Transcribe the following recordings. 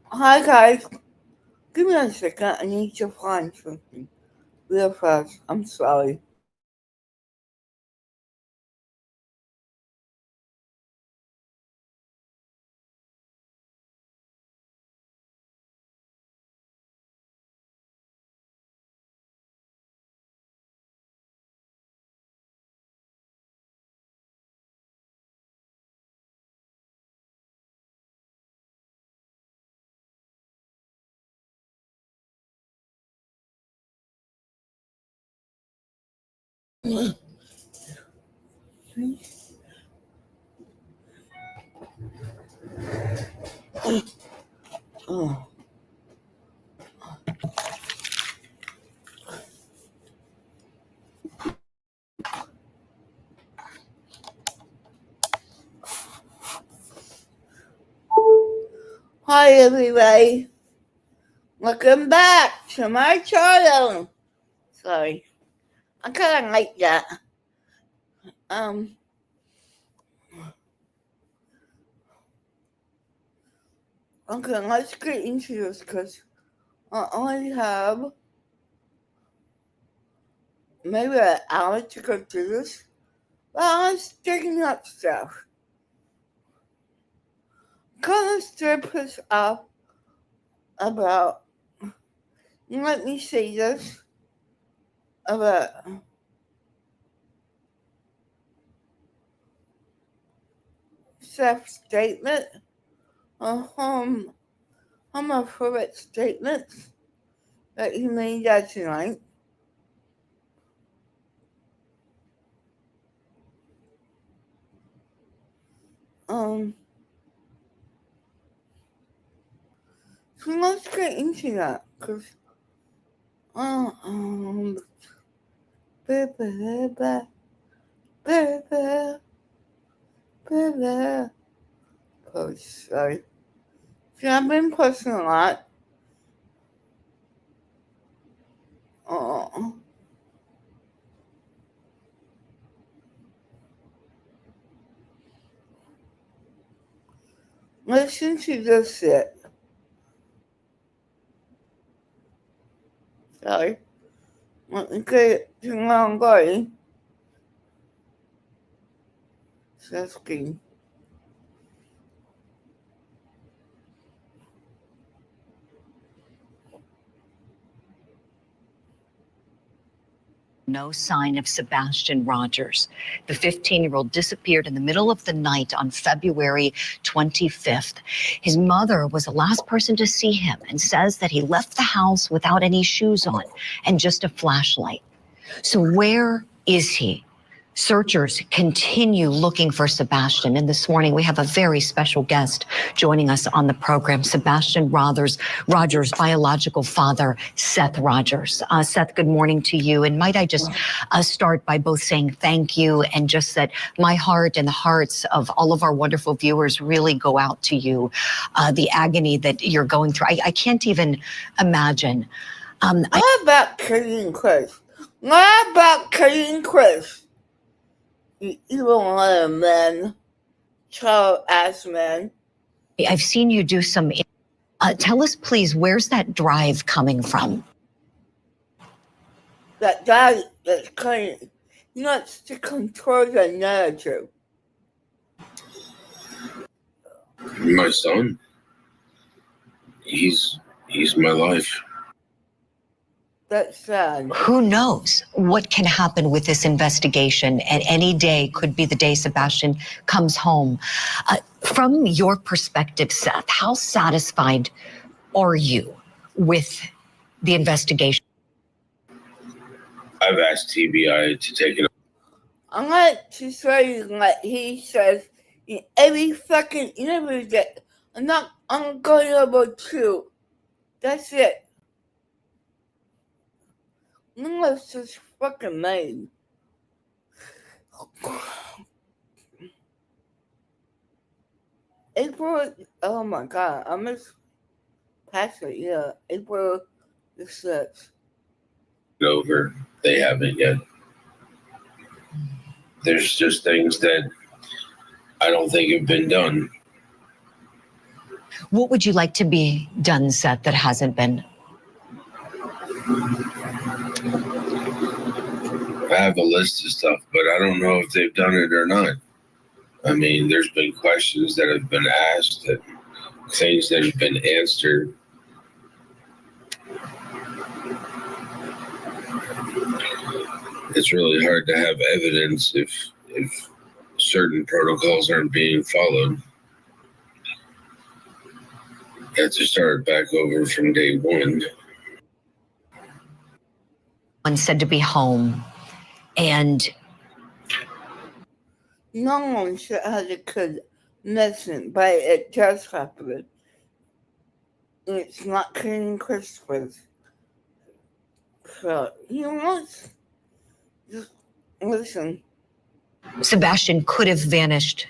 Hi guys, give me a second. I need to find something real fast. I'm sorry. Oh. Hi everybody, welcome back to my channel. Sorry, I kind of like that. Okay, let's get into this because I only have maybe an hour to go through this. But I'm sticking up stuff. Kind of strip us up about, let me say this, about self-statement, some of my favorite statements that he made that tonight. So let's get into that, because, oh, sorry. See, I've been posting a lot. Listen to this shit. Sorry. Let me get it to where I'm going. Sesking. No sign of Sebastian Rogers. The 15-year-old disappeared in the middle of the night on February 25th. His mother was the last person to see him and says that he left the house without any shoes on and just a flashlight. So where is he? Searchers continue looking for Sebastian, and this morning we have a very special guest joining us on the program, Sebastian Rogers' biological father, Seth Rogers. Seth, good morning to you, and might I just start by both saying thank you and just that my heart and the hearts of all of our wonderful viewers really go out to you. The agony that you're going through, I can't even imagine. What about Katie and Chris? What about Katie and Chris? You evil little men, child-ass men. I've seen you do some. Tell us, please, where's that drive coming from? That guy that's coming, he wants to control the narrative. My son. He's my life. That's sad. Who knows what can happen with this investigation? And any day could be the day Sebastian comes home. From your perspective, Seth, how satisfied are you with the investigation? I've asked TBI to take it. I'm going to show you what he says in every fucking interview that I'm going over to. That's it. English is fucking made. April, oh my god, I miss Patrick, yeah. April the 6th. Over. They haven't yet. There's just things that I don't think have been done. What would you like to be done, Seth, that hasn't been? I have a list of stuff, but I don't know if they've done it or not. I mean, there's been questions that have been asked, and things that have been answered. It's really hard to have evidence if certain protocols aren't being followed. You have to start back over from day one. One said to be home, and No one should have a kid missing, but it does happen. It's not killing Christmas. So, just listen. Sebastian could have vanished.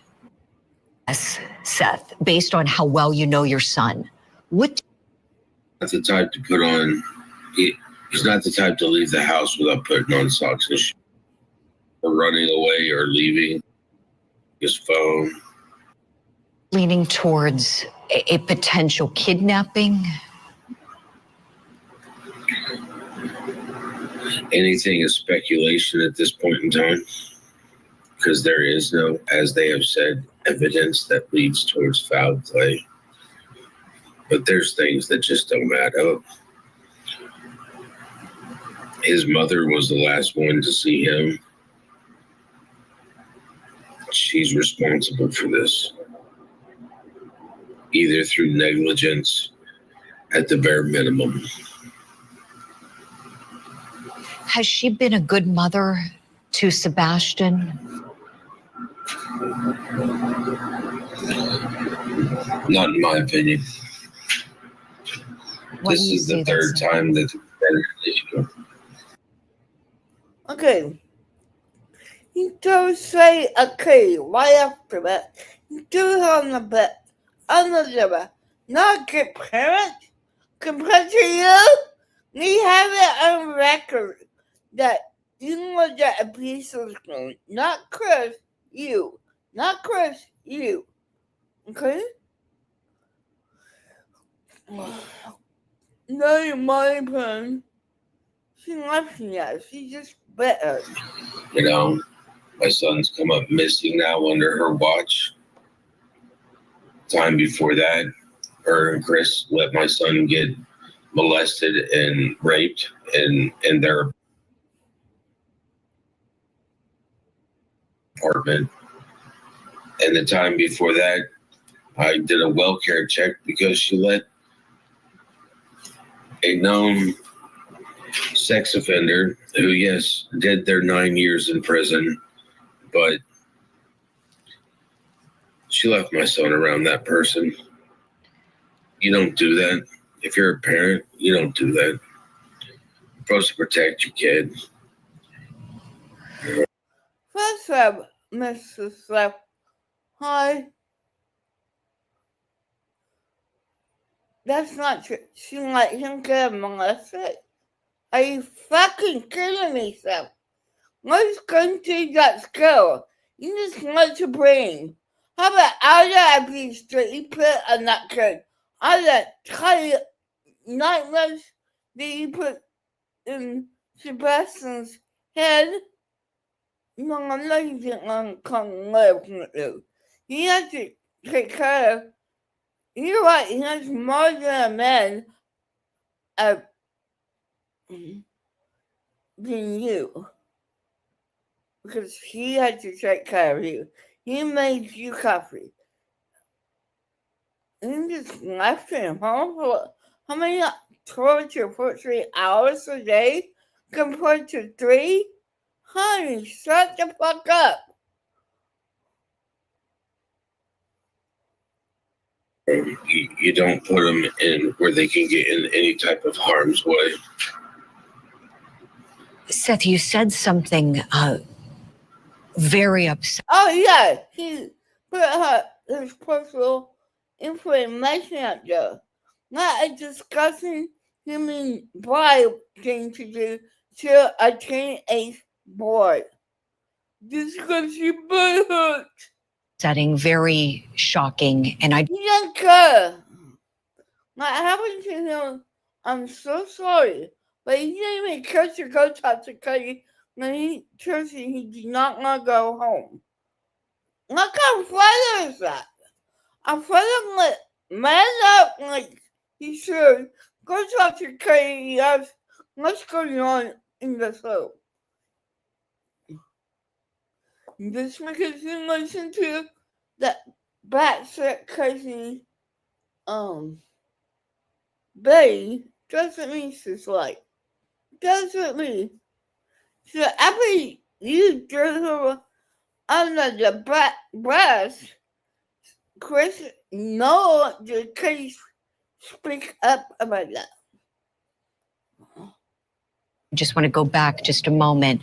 Yes, Seth, based on how well you know your son. What? Not the type to put on. He's not the type to leave the house without putting on socks and shoes, or running away, or leaving his phone. Leaning towards a potential kidnapping? Anything is speculation at this point in time, because there is no, as they have said, evidence that leads towards foul play. But there's things that just don't add up. His mother was the last one to see him. She's responsible for this, either through negligence at the bare minimum. Has she been a good mother to Sebastian? Not in my opinion. What do This you is the see third that's- time that the issue. Okay. You do say okay right after that. You do on the bed. On the liver. Not good parent compared to you. We have it on record that you was at a piece of school. Not Chris, you. Not Chris, you. Okay? No, your money pen. She loves me now. She's just better. You know, my son's come up missing now under her watch. Time before that, her and Chris let my son get molested and raped in their apartment. And the time before that, I did a well care check because she let a known sex offender who, yes, did their 9 years in prison, but she left my son around that person. You don't do that. If you're a parent, you don't do that. You're supposed to protect your kid. First up, Mr. Slap. Hi. That's not true. She let him get molested. Are you fucking kidding me, Seth? Most countries got skill. You just want to bring. How about other abuse that you put on that kid? Other tiny nightmares that you put in Sebastian's head? No, I'm not even on come live with you. You have to take care of. You're right, he has more than a man than you. Because he had to take care of you. He made you coffee. And you just left him home for how many torture for 3 hours a day compared to 3? Honey, shut the fuck up. You don't put them in where they can get in any type of harm's way. Seth, you said something very upset. Oh yeah, he put his personal information out there. Not a disgusting human bribe thing to do to a teenage boy. Just because you butt hurt. setting, very shocking. And I He didn't care. What happened to him, I'm so sorry. But he didn't even care to go talk to Cody when he told you he did not want to go home. What kind of father is that? A father let man up like he should. Go talk to Cody and ask what's going on in the show. Just because you listen to that batshit crazy Betty doesn't mean she's right. Doesn't mean. So after you threw her under the bus, Chris, no, the case speak up about that. just want to go back just a moment.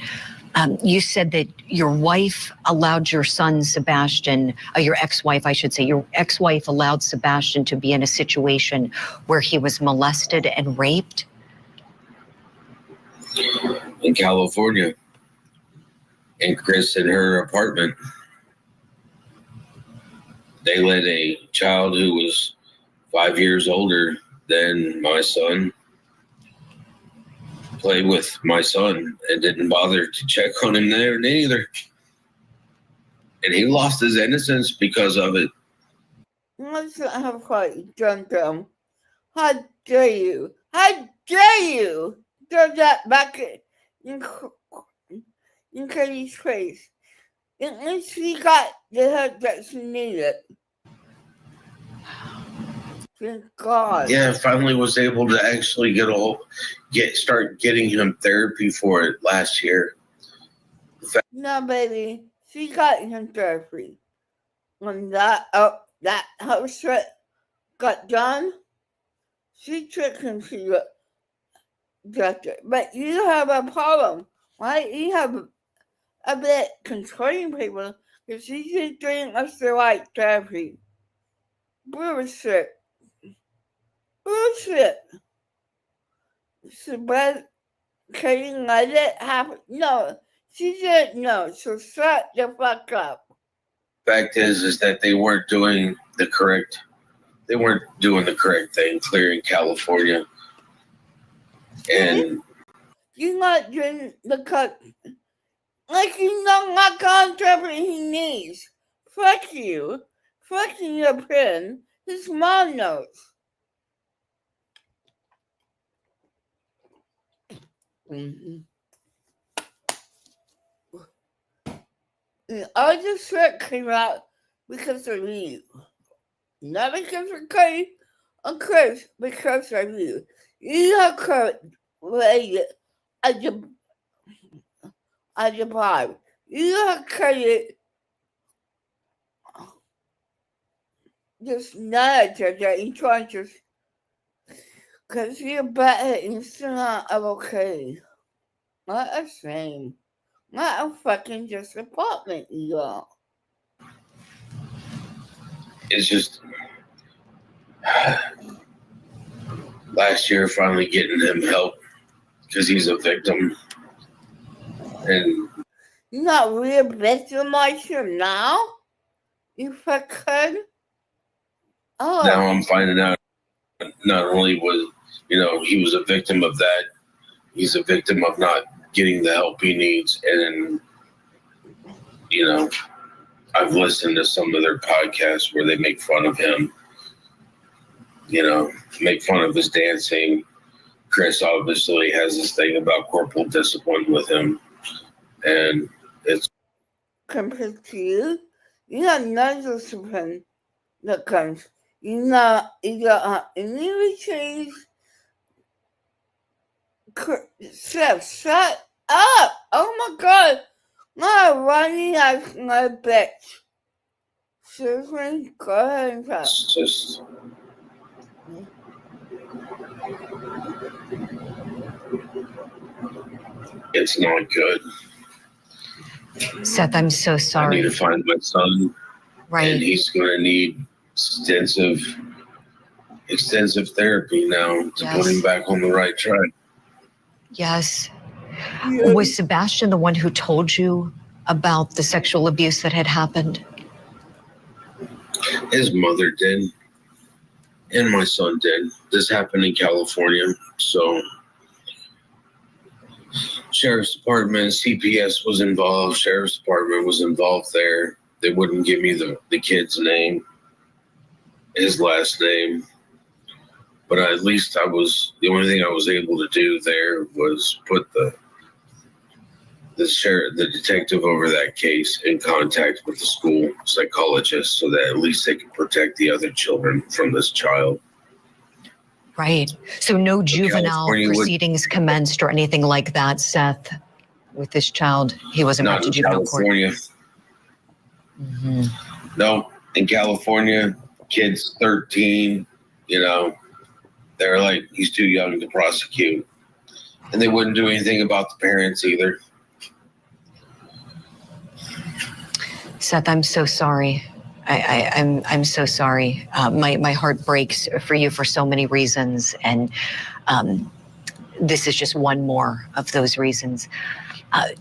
You said that your wife allowed your son, Sebastian, your ex-wife, I should say, your ex-wife allowed Sebastian to be in a situation where he was molested and raped? In California. And Chris in her apartment. They let a child who was 5 years older than my son play with my son and didn't bother to check on him there neither. And he lost his innocence because of it. Let's not have quite done them. How dare you? How dare you throw that back in Cody's face? At least she got the help that she needed. Thank God. Yeah, finally was able to actually start getting him therapy for it last year. No, baby, she got him therapy. When that house trip got done, she took him to the doctor. But you have a problem, right? You have a bit controlling people because she's just doing us the right therapy. Bullshit. Bullshit. So, but can you let it happen? No, she didn't know. So shut the fuck up. Fact is that they weren't doing the correct thing, clearing California. And you're not doing the cut. Like you know what contract he needs. Fuck you. Fucking your pen. His mom knows. All this shit came out because of you. Not because of Cody or Chris, because of you. You have created a divide. You have created this narrative that you're trying to, because you're better and still not okay. What a shame. What a fucking disappointment, y'all. it's just last year finally getting him help because he's a victim. And You're not re-victimize him now? You fuckhead? Oh. now I'm finding out not only was, he was a victim of that, he's a victim of not getting the help he needs. And, I've listened to some of their podcasts where they make fun of him, make fun of his dancing. Chris obviously has this thing about corporal discipline with him. And it's compared to you, you have no discipline that comes. You got any routines. Chef, shut up! Oh my God! I'm running as my bitch. Seriously, go ahead and talk. it's just it's not good. Seth, I'm so I sorry. need to find my son, Right. and he's going to need extensive therapy now to put him back on the right track. Yes. Yeah. Was Sebastian the one who told you about the sexual abuse that had happened? His mother did, and my son did. This happened in California, so Sheriff's Department, CPS was involved. Sheriff's Department was involved there. They wouldn't give me the kid's name, his last name. But at least the only thing I was able to do there was put the detective over that case in contact with the school psychologist so that at least they could protect the other children from this child. Right. So no juvenile proceedings commenced or anything like that, Seth, with this child. He wasn't brought to juvenile court. Not in California. Mm-hmm. No, in California, kids 13, they're like, he's too young to prosecute. And they wouldn't do anything about the parents either. Seth, I'm so sorry. I'm so sorry. My heart breaks for you for so many reasons, and this is just one more of those reasons.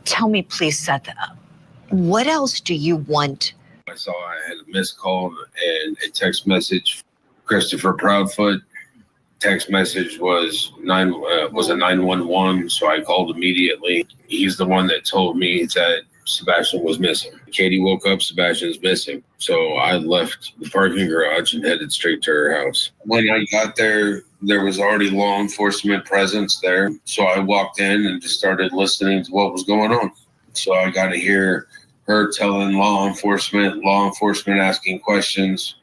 Tell me, please, Seth, what else do you want? I saw I had a missed call and a text message. Christopher Proudfoot. Text message was a 911, so I called immediately. He's the one that told me that Sebastian was missing. Katie woke up, Sebastian's missing. So I left the parking garage and headed straight to her house. When I got there, there was already law enforcement presence there. So I walked in and just started listening to what was going on. So I got to hear her telling law enforcement asking questions,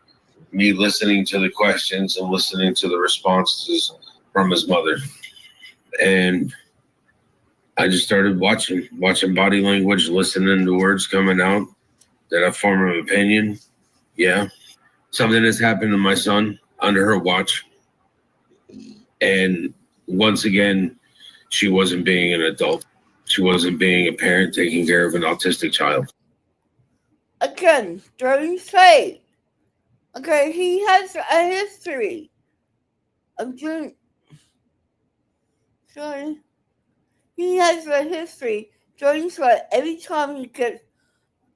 me listening to the questions and listening to the responses from his mother. And I just started watching body language, listening to words coming out. Did I form an opinion? Yeah. Something has happened to my son under her watch. And once again, she wasn't being an adult. She wasn't being a parent taking care of an autistic child. Again, don't say. Okay, he has a history of doing. Sorry. He has a history doing so every time he gets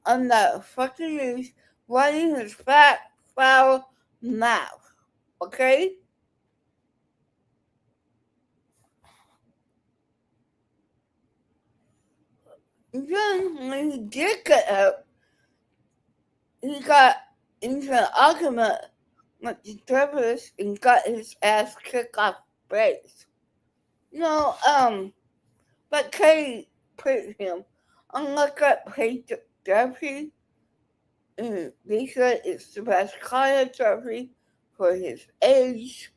on the fucking news, running his fat, foul mouth. Okay? And then, when he did get out, he got into an argument with the therapist and got his ass kicked off base. But Katie put him on paid therapy, and they said it's the best kind of therapy for his age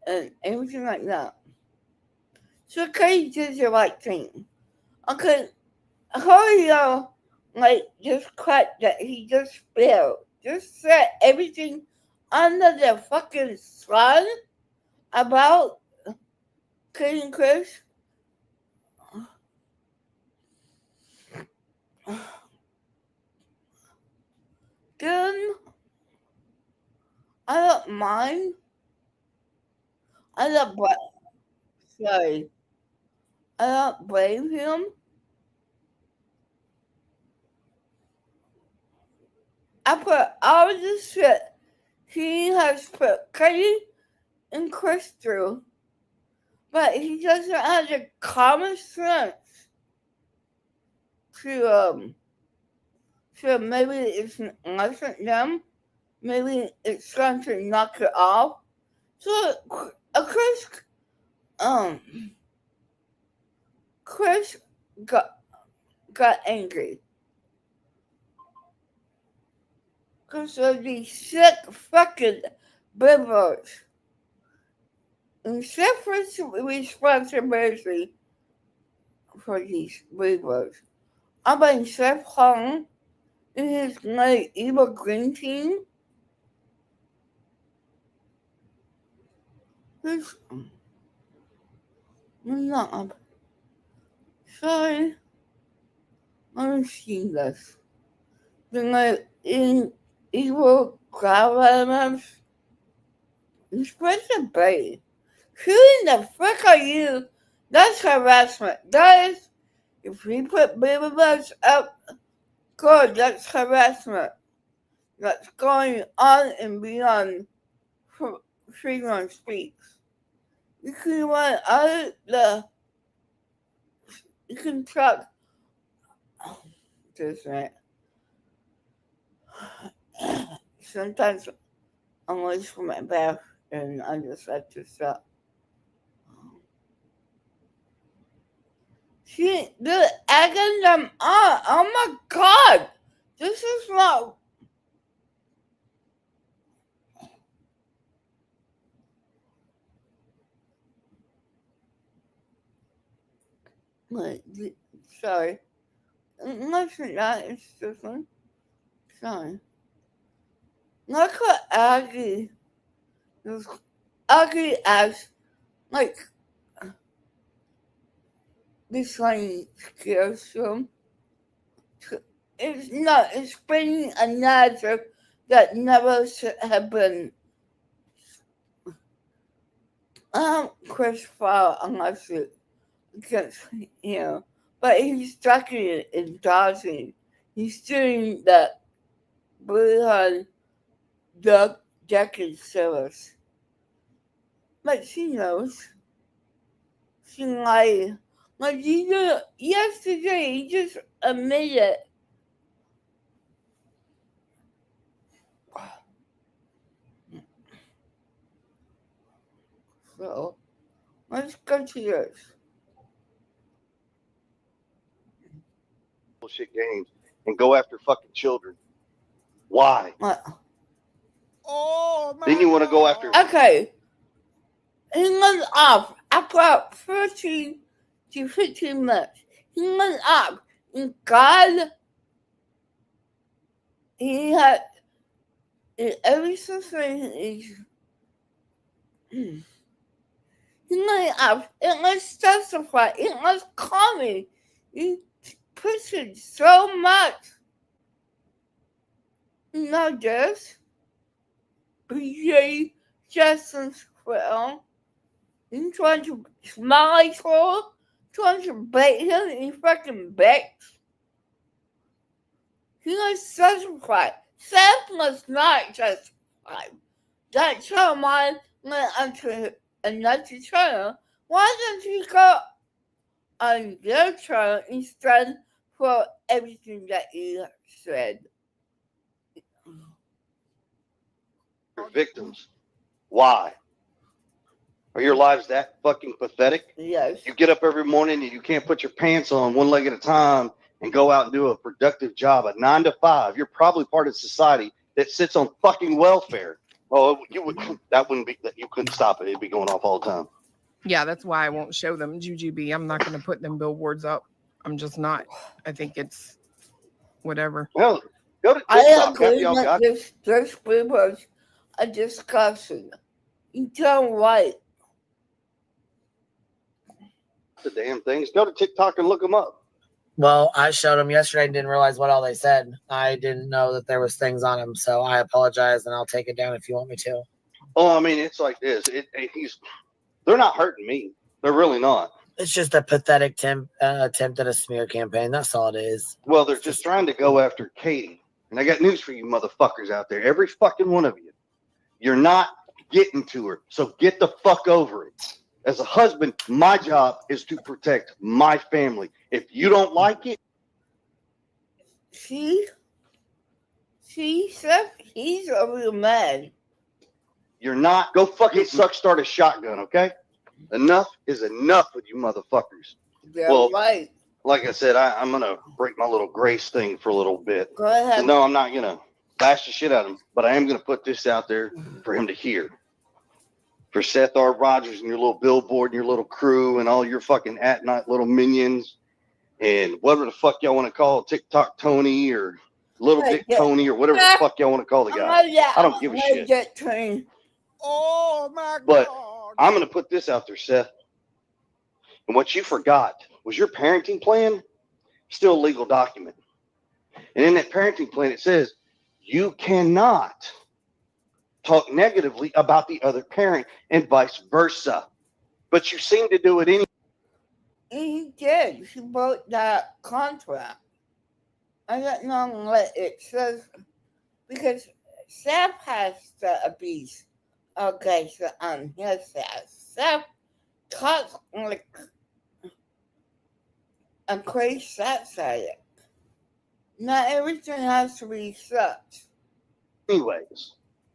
and everything like that. So Katie did the right thing. Okay, Julio, just crap that he just spilled. Just said everything under the fucking sun about Katie and Chris. Then I don't mind. I don't blame him. I put all this shit he has put Katie and Chris through, but he doesn't have the common sense to maybe it's not them, maybe it's trying to knock it off. So Chris got angry because of these sick fucking bibbers. And Seth's responsibility for these bibbers. I mean, Seth hung in his evil green team. Sorry. I'm seeing this. In evil grandmas. You're supposed to be. Who in the frick are you? That's harassment. That is, if we put baby bugs up, good, that's harassment. that's going on and beyond freedom of speech. You can run out you can talk just right. Sometimes I'm late for my bath and I just have to stop. See, the egg I'm on. Oh my god! This is not. Wait, sorry. Listen, that is different. Sorry. Look at Aggie. Aggie as, like, this one scares him. It's not explaining a narrative that never should have been. Christopher, unless it gets, but he's stuck in dodging. He's doing that Bruhan decade service. But she knows. She lied. Like yesterday, he just admitted. So, let's go to yours. Bullshit games and go after fucking children. Why? What? Then you want to go after. Okay. He went off about 13 to 15 minutes. He went off. And God, he had everything is. He went off. It was justified. It was coming. He pushing so much. Not just BJ Justin's film. He's trying to smile for him, trying to bait him, and he fucking begs. He was justified. Seth was not justified. That someone went onto another channel. Why don't you go on their channel instead for everything that you said? Victims. Why? Are your lives that fucking pathetic? Yes. You get up every morning and you can't put your pants on one leg at a time and go out and do a productive job, a 9 to 5. You're probably part of society that sits on fucking welfare. Oh, you wouldn't be, you couldn't stop it. It'd be going off all the time. Yeah, that's why I won't show them Jujubee. I'm not going to put them billboards up. I'm just not. I think it's whatever. Well, go to I TikTok. agree that this billboards a discussion. You don't right. The damn things. Go to TikTok and look them up. Well, I showed them yesterday and didn't realize what all they said. I didn't know that there was things on them, so I apologize, and I'll take it down if you want me to. Oh, I mean, it's like this. They're not hurting me. They're really not. It's just a pathetic attempt at a smear campaign. That's all it is. Well, they're just trying to go after Katie. And I got news for you motherfuckers out there. Every fucking one of you. You're not getting to her. So get the fuck over it. As a husband, my job is to protect my family. If you don't like it. See, Seth, he's a real man. You're not. Go fucking start a shotgun, okay? Enough is enough with you motherfuckers. They're right. Like I said, I'm going to break my little grace thing for a little bit. Go ahead. No, I'm not going to bash the shit out of him, but I am going to put this out there for him to hear. For Seth R. Rogers and your little billboard and your little crew and all your fucking at-night little minions and whatever the fuck y'all want to call it, TikTok Tony or Little Dick Tony or whatever the fuck y'all want to call the guy. I don't give a shit. Oh, my God. But I'm going to put this out there, Seth. And what you forgot was your parenting plan, still a legal document. And in that parenting plan, it says you cannot talk negatively about the other parent and vice versa. But you seem to do it anyway. He did. He broke that contract. I don't know what it says because Seth has the abuse. Okay, so his side. Seth talks like a crazy side. Not everything has to be such. Anyways,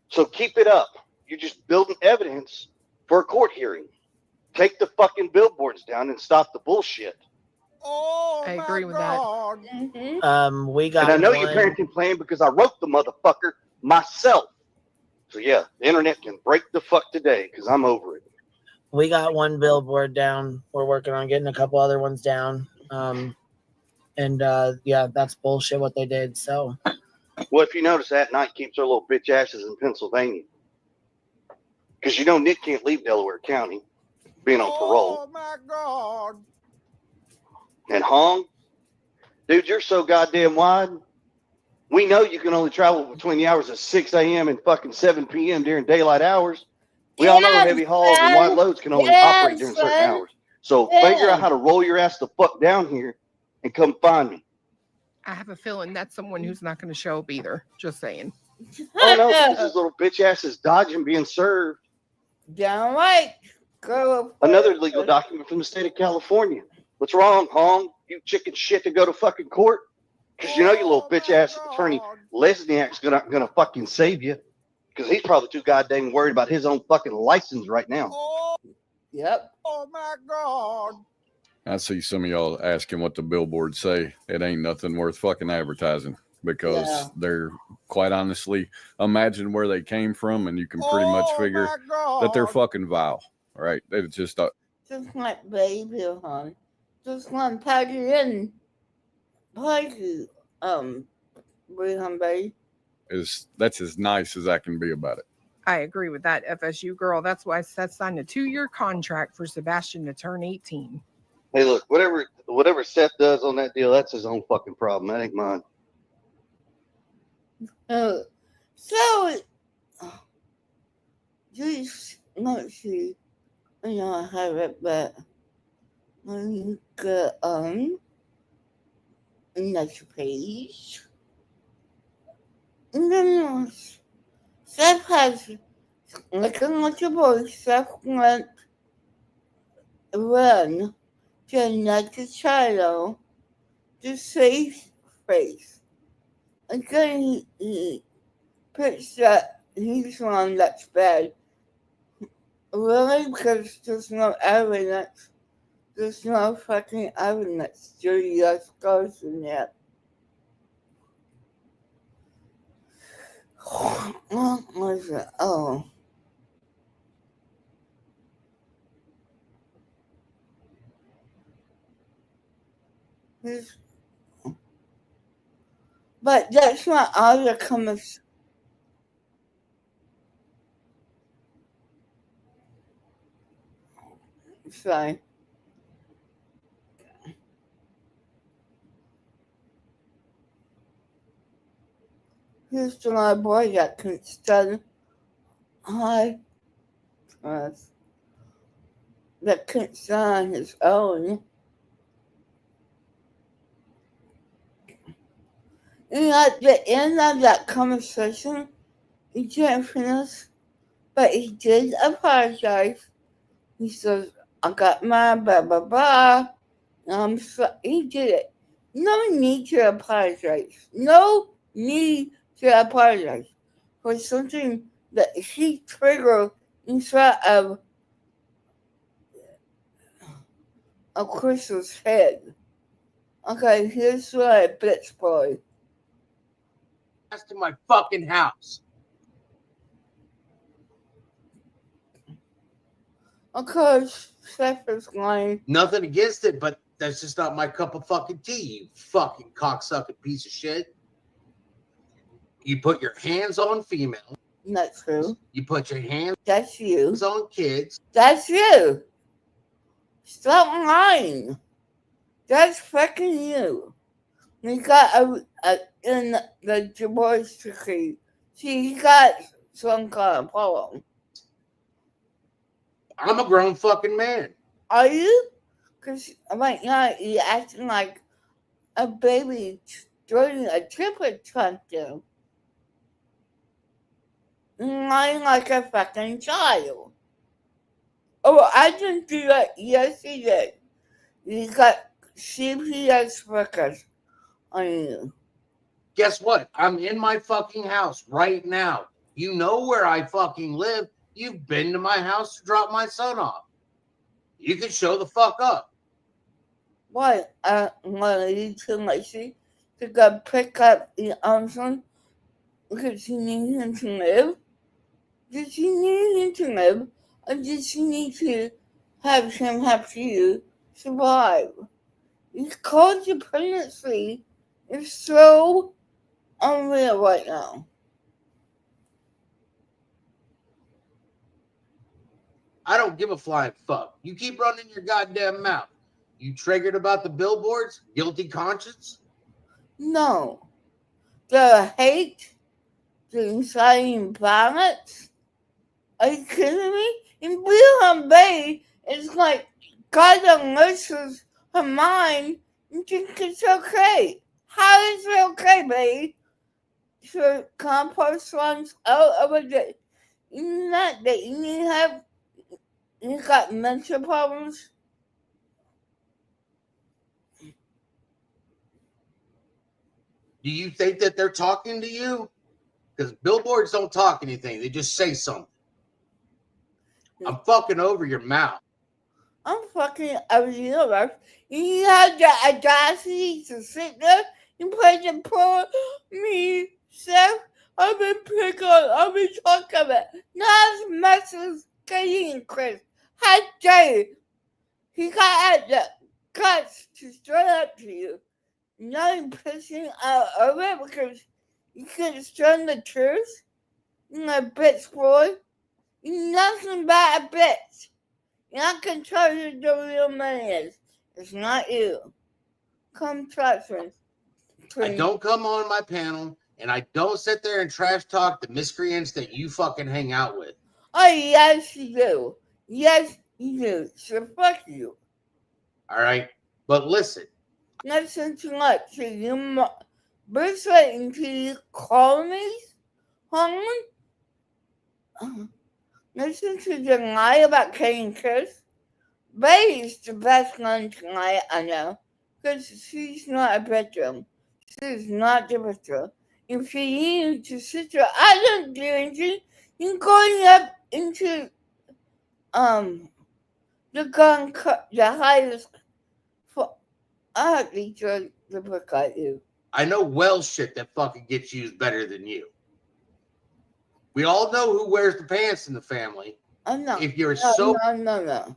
so keep it up. You're just building evidence for a court hearing. Take the fucking billboards down and stop the bullshit. I agree with that. Mm-hmm. We got. And I know one, your parenting plan because I wrote the motherfucker myself. So yeah, the internet can break the fuck today because I'm over it. We got one billboard down. We're working on getting a couple other ones down. Yeah, that's bullshit what they did. So, Well, if you notice, that night keeps our little bitch asses in Pennsylvania. Because you know Nick can't leave Delaware County being on parole. Oh my God. And Hong, dude, you're so goddamn wide. We know you can only travel between the hours of 6 a.m. and fucking 7 p.m. during daylight hours. We all know Yes, heavy hauls and wide loads can only Yes, operate during certain son. hours. So Yeah. figure out how to roll your ass the fuck down here and come find me. I have a feeling that's someone who's not going to show up either. Just saying. Oh no, because his little bitch ass is dodging being served. Damn right. Go Another legal document from the state of California. What's wrong, Hong? You chicken shit to go to fucking court? Because you know your little bitch ass attorney Lesniak's gonna fucking save you. Because he's probably too goddamn worried about his own fucking license right now. Yep. Oh my God. I see some of y'all asking what the billboards say. It ain't nothing worth fucking advertising because Yeah. they're quite honestly, imagine where they came from and you can pretty much figure that they're fucking vile. Right? It's just Just like baby, hon. Just like party in. Party, Brigham baby. that's as nice as I can be about it. I agree with that, FSU girl. That's why Seth signed a 2-year contract for Sebastian to turn 18. Hey, look, whatever Seth does on that deal, that's his own fucking problem. That ain't mine. So, just not see. I don't have it, but when you go on next page, and then Seth has like a little boy. Seth went run to another child to save face. Again, he puts that he's the one that's bad. Really? Because there's no evidence. There's no fucking evidence. Julius goes in there. What was it? Oh. But that's not all the comments. Sorry. Here's the my boy that can study high class. That can study on his own. And at the end of that conversation, he didn't finish, but he did apologize. He says, I got my blah, blah, blah. He did it. No need to apologize. No need to apologize for something that he triggered inside of Crystal's head. Okay, here's what bitch boy. That's to my fucking house. Okay, Seth is lying. Nothing against it, but that's just not my cup of fucking tea, you fucking cocksucking piece of shit. You put your hands on females. Not true. You put your hands That's you. on kids. That's you. Stop lying. That's fucking you. He got in the divorce decree. See, he got some kind of problem. I'm a grown fucking man. Are you? Because right now you're acting like a baby during a triplet tantrum. lying like a fucking child. Oh, I didn't do that. Yes, he did. He got CPS records on you. Guess what? I'm in my fucking house right now. You know where I fucking live. You've been to my house to drop my son off. You can show the fuck up. What? Want you to Lacey to go pick up the son because you need him to live? Does she need him to live, or does she need to have him help you survive? His codependency is so unreal right now. I don't give a flying fuck. You keep running your goddamn mouth. You triggered about the billboards? Guilty conscience? No. The hate, the inciting violence. Are you kidding me? In Wilhelm Bay, it's like God unleashes her mind and thinks it's okay. How is it okay, babe? So compost runs out of a day. Not that you got mental problems. Do you think that they're talking to you? Because billboards don't talk anything. They just say something. I'm fucking over your mouth. I'm fucking over the universe. You have the audacity to sit there and play the poor me self. I've been picking on, I've been talking about not as much as Katie and Chris. How dare you? He got the guts to straight up to you. Not even pissing out over it because you could have shown the truth. You're a bitch boy. You're nothing but a bitch. I can tell you the real money is. It's not you. Come trust me. I don't come on my panel, and I don't sit there and trash talk the miscreants that you fucking hang out with. Oh, yes, you do. Yes, you do. So fuck you. All right? But listen. Listen to what? So you Bruce waiting till you call me? Hungry? Listen to the lie about Kane Chris. Betty's the best one tonight, I know. Because she's not a victim. She's not the victim. If you need to sit there, I don't do anything. You're going up into the highest. I have to join the book I do. I know well shit that fucking gets used better than you. We all know who wears the pants in the family. No. If you're No.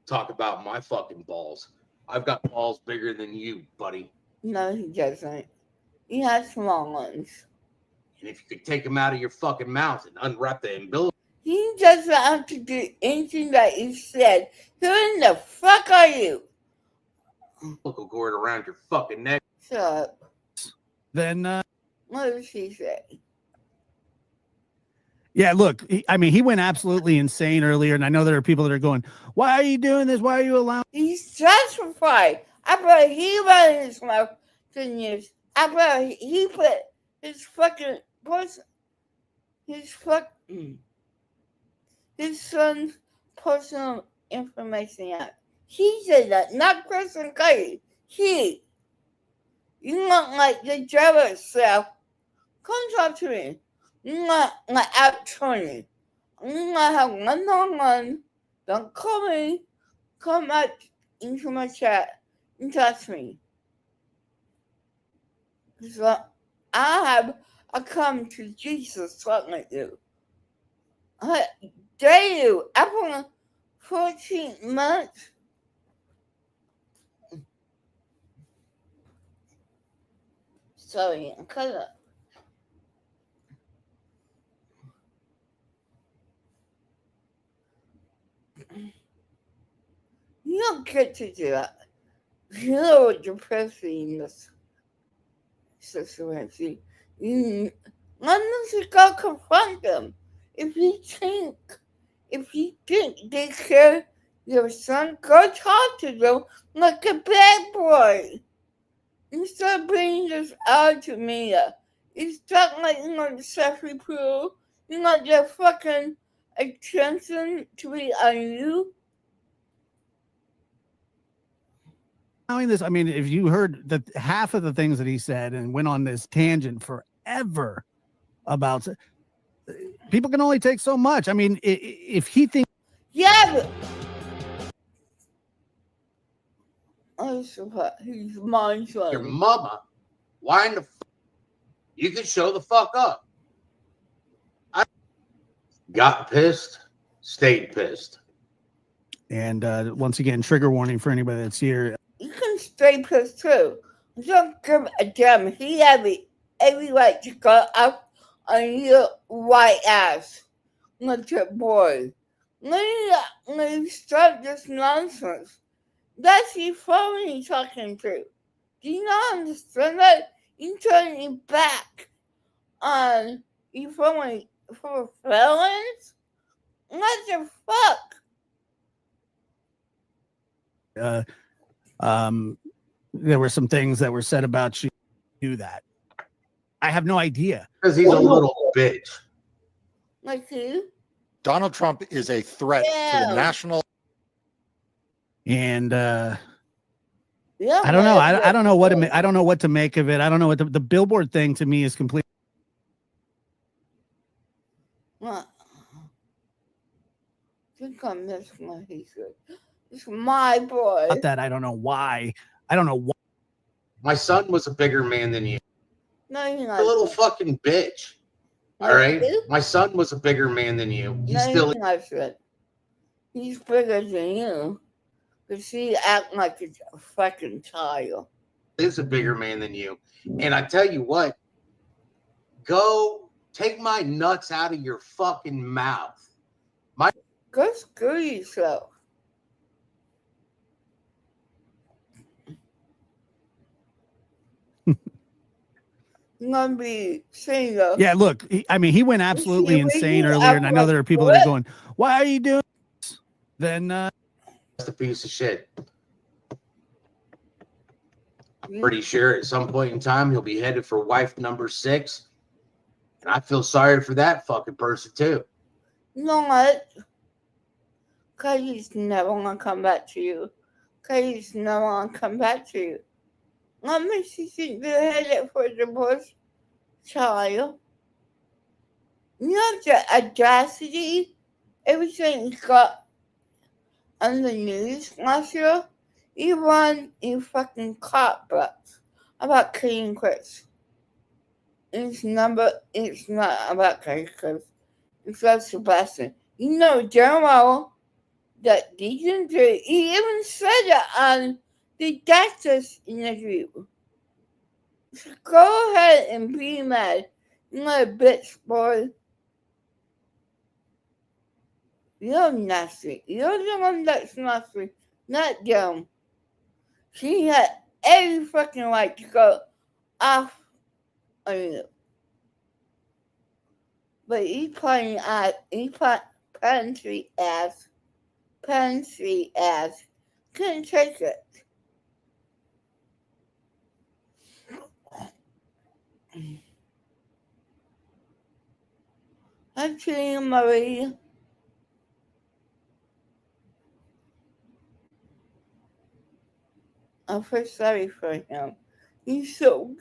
Talk about my fucking balls. I've got balls bigger than you, buddy. No, he doesn't. He has small ones. And if you could take them out of your fucking mouth and unwrap the umbilical. He doesn't have to do anything that you said. Who in the fuck are you? Cord around your fucking neck. Shut up. Then, what did she say? Yeah, look, he went absolutely insane earlier, and I know there are people that are going, why are you doing this? Why are you allowing? He's justified. I bet he ran his mouth 10 years. I bet he put his fucking person, his son's personal information out. He said that, not Chris and Katie. He. You look like the driver self. Come talk to me. You want out training. You want to have one-on-one. Don't call me. Come out into my chat and talk to me. So I come to Jesus talking like you. I dare you. After 14 months. Sorry, I'm cut up. You don't get to do that. You know what you're pressing in this situation. Let them go confront them. If you think they care your son, go talk to them like a bad boy. Instead of bringing this out to me, It's not like you want the selfie proof. You want their fucking attention to be on you. Knowing this, I mean, if you heard that half of the things that he said and went on this tangent forever about, people can only take so much. I mean, if he thinks, Yeah, but I suppose he's mind Your mama, why in the you can show the fuck up. I got pissed, stayed pissed. and once again, trigger warning for anybody that's here. You can stay pissed too. Don't give a damn. He had every right to go up on your white ass. Little boy. Let you start this nonsense. That's your phone you're talking to. Do you not understand that? You turn your back on your phone for felons? What the fuck? There were some things that were said about you do that. I have no idea. Because he's a little bitch. Like who? Donald Trump is a threat to Yeah. the national. And Yeah, I don't know. man. I don't know what to I don't know what to make of it. I don't know what the billboard thing to me is complete. What? I think I missed what he said. It's my boy. About that, I don't know why. I don't know why. My son was a bigger man than you. No, you're You're not. a little fucking bitch. All Like right? who? My son was a bigger man than you. He No, still you're not shit. He's bigger than you. But she act like a fucking child. is a bigger man than you. And I tell you what, go take my nuts out of your fucking mouth. Go screw yourself. You're gonna be single. Yeah, look, I mean, he went absolutely He was insane here earlier, and I know there are people that are what? going, "Why are you doing this?" Then That's a piece of shit. Pretty sure at some point in time he'll be headed for wife number 6. And I feel sorry for that fucking person too. You know what? Cause he's never gonna come back to you. Cause he's never gonna come back to you. What makes you think they're headed for divorce, child? You know the audacity, everything he got on the news last year? He won a fucking cop box about killing Chris. It's not about killing Chris. It's about Sebastian. You know damn well that he didn't do it. He even said it on the doctor's interview. So go ahead and be mad. You're not a bitch, boy. You're nasty. You're the one that's nasty, not them. She had every fucking right to go off on you. But he playing pantry ass. Couldn't take it. Actually, Marie. I feel sorry for him. He's so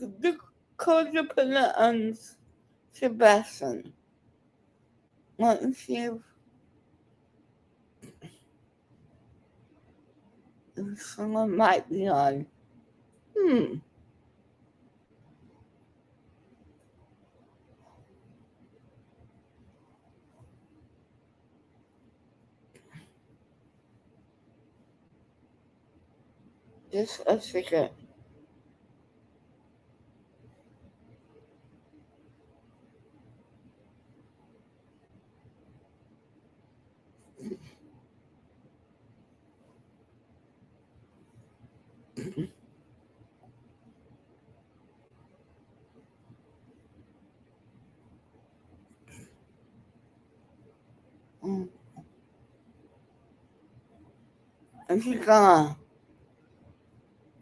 codependent on Sebastian. Let me see if someone might be on. Just a second. And he's gone.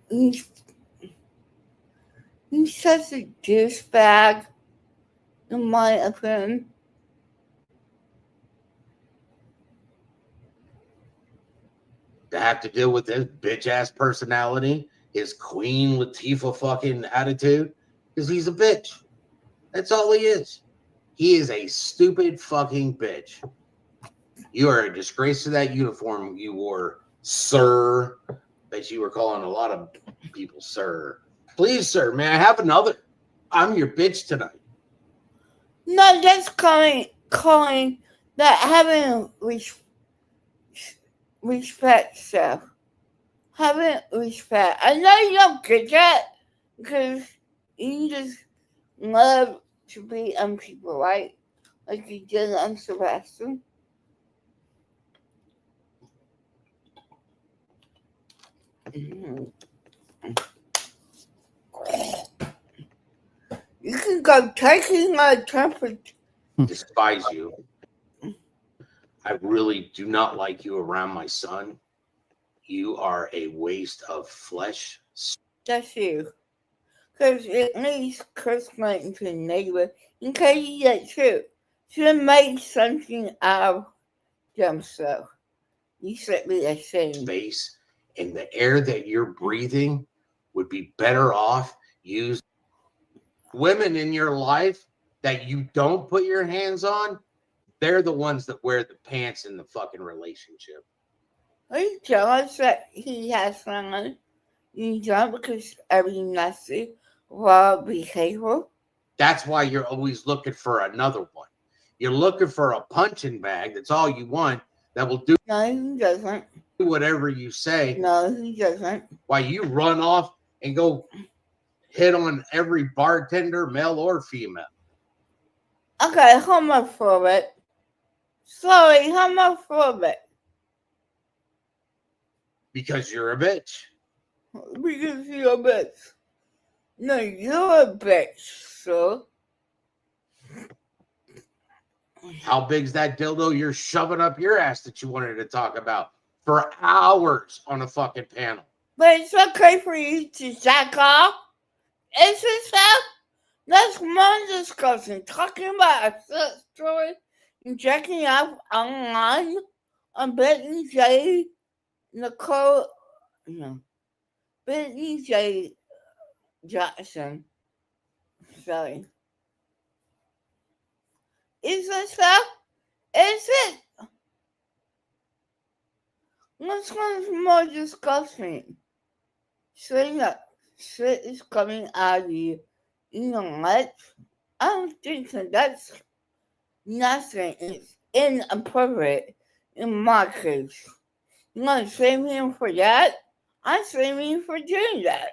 He's such a douchebag. in my opinion. To have to deal with his bitch ass personality, his Queen Latifah fucking attitude, because he's a bitch. That's all he is. He is a stupid fucking bitch. You are a disgrace to that uniform you wore, sir. Bet you were calling a lot of people sir. Please, sir, may I have another? I'm your bitch tonight. No, that's calling that having respect stuff. Having respect. I know you don't get that because you just love to be on people, right? Like you did on Sebastian. You can go taking my temperature. Despise you. I really do not like you around my son. You are a waste of flesh. That's you. Because it needs Chris Martin to neighbor in case you get too. To make something out of themselves. You should be ashamed. Space and the air that you're breathing would be better off used. Women in your life that you don't put your hands on, they're the ones that wear the pants in the fucking relationship. Are you jealous that he has someone you don't because every nasty raw behavior? That's why you're always looking for another one. You're looking for a punching bag. That's all you want. That will do. No, he doesn't. Whatever you say. No, he doesn't. Why you run off and go hit on every bartender, male or female. Okay, homophobic. Sorry, homophobic. Because you're a bitch. Because you're a bitch. No, you're a bitch, sir. How big's that dildo you're shoving up your ass that you wanted to talk about for hours on a fucking panel? But it's okay for you to jack off. Is it so? That's more disgusting. Talking about a sex story and jacking off online on Brittany J. Nicole. No. Brittany J. Jackson. Sorry. Is it so? Is it? What's more disgusting? Saying that shit is coming out of you. You know what? I don't think so. That's nothing. It's inappropriate in my case. You want to shame him for that? I shame him for doing that.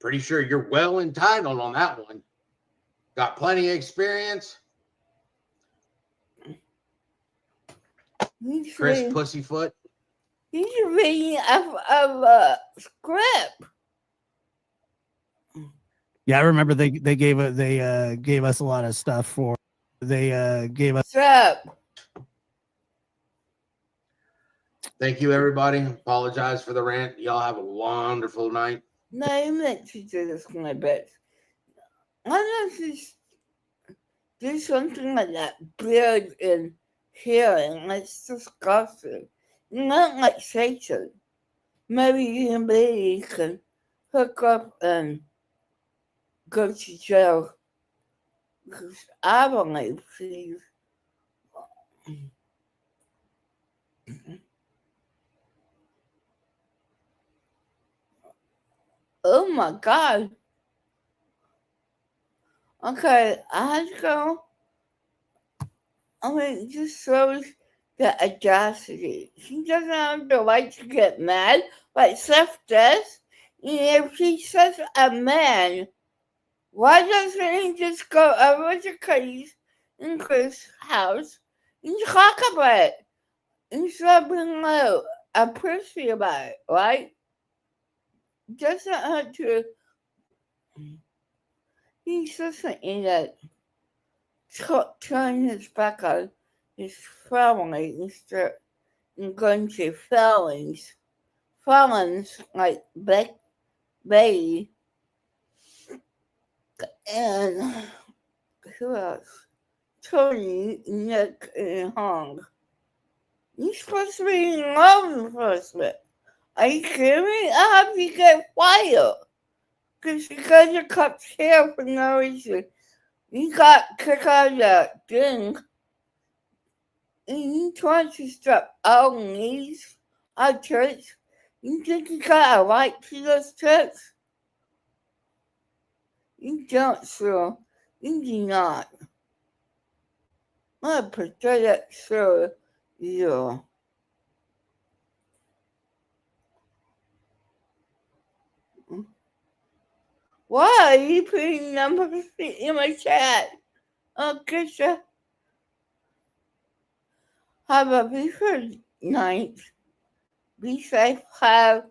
Pretty sure you're well entitled on that one. Got plenty of experience. Chris Pussyfoot. He's reading of a script. Yeah, I remember they gave us a lot of stuff for. They gave us. Script. Thank you, everybody. Apologize for the rant. Y'all have a wonderful night. No, you meant to do this my best. Why don't you do something like that? Beard and hearing. It's disgusting. Not like Satan. Maybe you and Bailey can hook up and go to jail. Because I believe she's. Oh my God. Okay, I had to go. I mean, it just shows the audacity. She doesn't have the right to get mad, but Seth does. And if he's such a man, why doesn't he just go over to Chris in Chris' house and talk about it? Instead of being a pussy about it, right? Doesn't have to. He's just an idiot. Turning his back on his family instead of going to felons like Becky and who else? Tony, Nick, and Hong. You're supposed to be in law enforcement. Are you kidding me? I hope you get fired. Because you got your cup's hair for no reason. You got kicked out of that thing. And you trying to stop all needs our church. You think you got a right to this church? You don't, sir. You do not. What a pathetic sir you are. Why are you putting numbers in my chat? Oh, Kisha. Have a beautiful night. Be safe. Have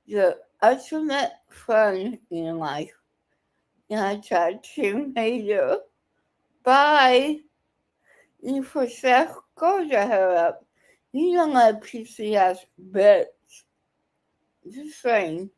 the ultimate fun in life. And I'll talk to you later. Bye. And for Seth, go to her up. You don't like PC ass bitch. Just saying.